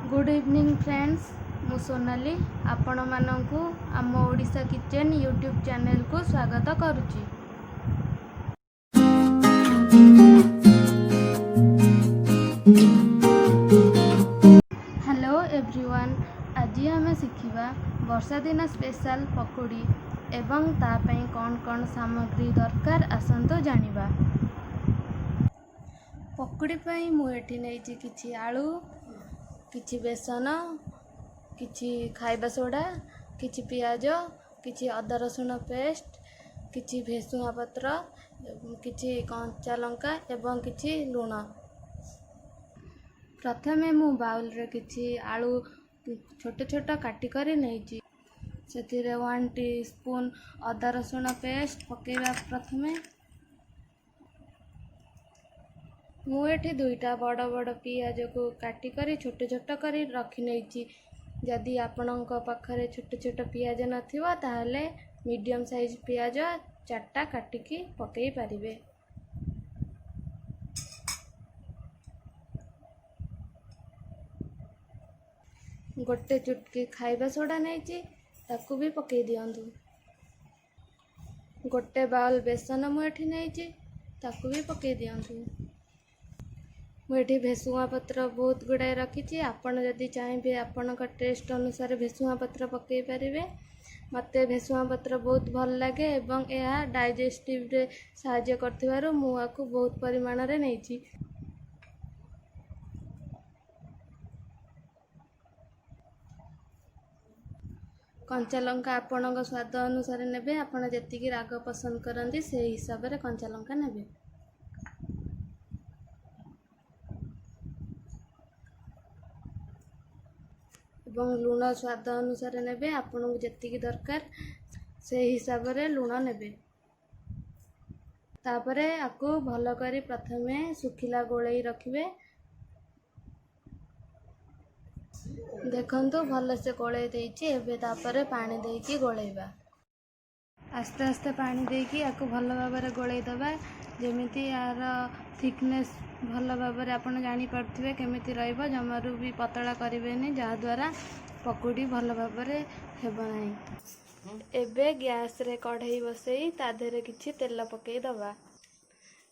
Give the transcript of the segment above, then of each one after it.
Good evening friends, मु सोनाली आपण मानू आम ओडिशा किचन यूट्यूब चैनल को स्वागत करुच्ची। हेलो एवरीवन, आज आम शिखा वर्षा दिन स्पेशल पकोड़ी एवं तापाई कौन कौन सामग्री दरकार आसतु जानिबा। पकोड़ी पाई मु एठी नेइची किछि आलू, किछि बेसन, किछि खाइबा सोडा, किछि पियाज, किछि अदा रसुण पेस्ट, किछि भेसुआ पत्र, किछि कंचा लंका एवं किछि लूण। प्रथमे मु बाउल रे किछि आलू छोट छोट काटी करी नेइची। सेथिरे 1 टीस्पून अदा रसुण पेस्ट पकेइबा। प्रथमे मु एठी 2टा बड़ बड़ पियाज को काटी करी छोट छोट करी रखी नेइची। जदि आपणक पाखरे छोट छोट पियाज नथिबा ताहले मीडियम साइज पियाज 4टा काटिकी पकेई पारिबे। गोटे चुटकी खाइबा सोडा नेइची, ताकू भी पकेई दियंतु। गोटे बाउल बेसन मु एठी नेइची, ताकू भी पकेई दियंतु। मुझे भेसुआ पत्र बहुत गुड़ाए रखी। आपण जदि चाहिए आपण टेस्ट अनुसार भेसुआ पत्र पकई पारे। मते भेसुआ पत्र बहुत भल लगे एवं यह डाइजेस्टिव रे साहाय्य करथिबारु मु आकु बहुत परिमाण रे नेइची। कंचा लंका आपणक स्वाद अनुसार नेबे। आपण जेतिकी राग पसंद करंती से हिसाब रे कंचा लंका नेबे। एवं लूण स्वाद अनुसार नेबे। आपन को जेतिकी दरकार से हिसाब रे लूण नेबे। तापरे आकु भलो करी प्रथमे सुखिला गोळेई रखिबे। देखंतु भलो से गोळेई देइची। एबे तापरे पानी देइकी गोळेइबा। आस्ते आस्ते पानी देइकी आकु भलो भाबरे गोळेई दबा। जेमिति यार थिकनेस भल भाबरे आपण जानी पड़थिबे केमिति रहइबो। जमारु भी पतला करिवेनी, जहा द्वारा पकोड़ी भल भाबरे हेबो नाही। एबे गैस रे कढ़ई बसई ता देरे किछि तेल पकेई दबा।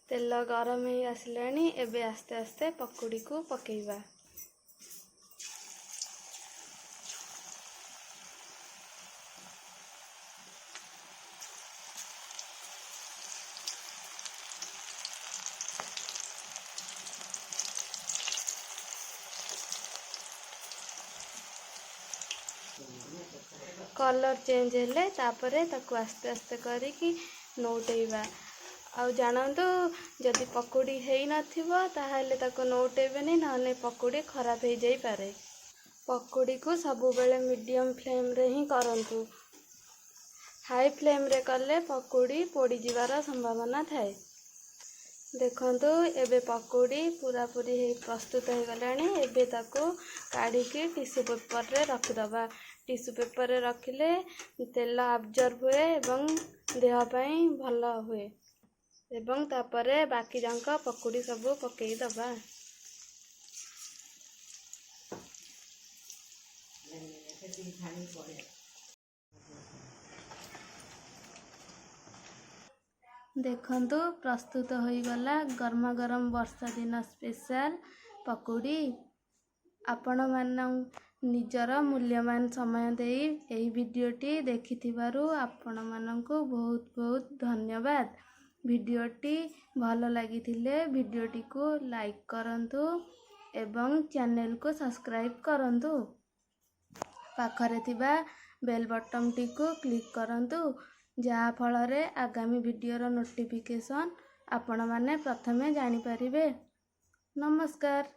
तेल गरम ही आसलानी। एबे आस्ते आस्ते पकोड़ी को पकेइबा। कलर चेंज हेले तापरे ताकू आस्ते आस्ते करिकी नौटेइबा। आउ जानंतु जदि पकोड़ी हेई नथिबो ताहले ताकू नौटेबेनी, नहले पकोड़ी खराब हो जाई पारे। पकोड़ी को सबु बेले मीडियम फ्लेम रे ही करंतु। हाई फ्लेम रे करले पकोड़ी पोड़ी जिवार संभावना थाए। देखंतु एबे पकोड़ी पूरा पूरी हे प्रस्तुत हो गलानी। एबे ताकू काढ़ी के टिश्यू पेपर रे रख दबा। टिश्यू पेपर रे रखिले तेल अब्जॉर्ब हुए एवं देह पई भलो हुए। एवं तापरे बाकी जांक पकोड़ी सबु पकेई दबा। देखंतु प्रस्तुत हो गला गर्मा गरम वर्षा दिन स्पेशल पकोड़ी। आपण मान निजर मूल्यवान समय देई एही वीडियोटी देखिथिबारु आपण माननकु बहुत बहुत धन्यवाद। वीडियोटी भलो लागिथिले वीडियोटी को लाइक करंतु एवं चैनल को सब्सक्राइब करंतु। पाखरे थिबा बेल बटन टी को क्लिक करंतु, जहा फलरे आगामी वीडियोर नोटिफिकेशन आपण माने प्रथमे जानि परिबे। नमस्कार।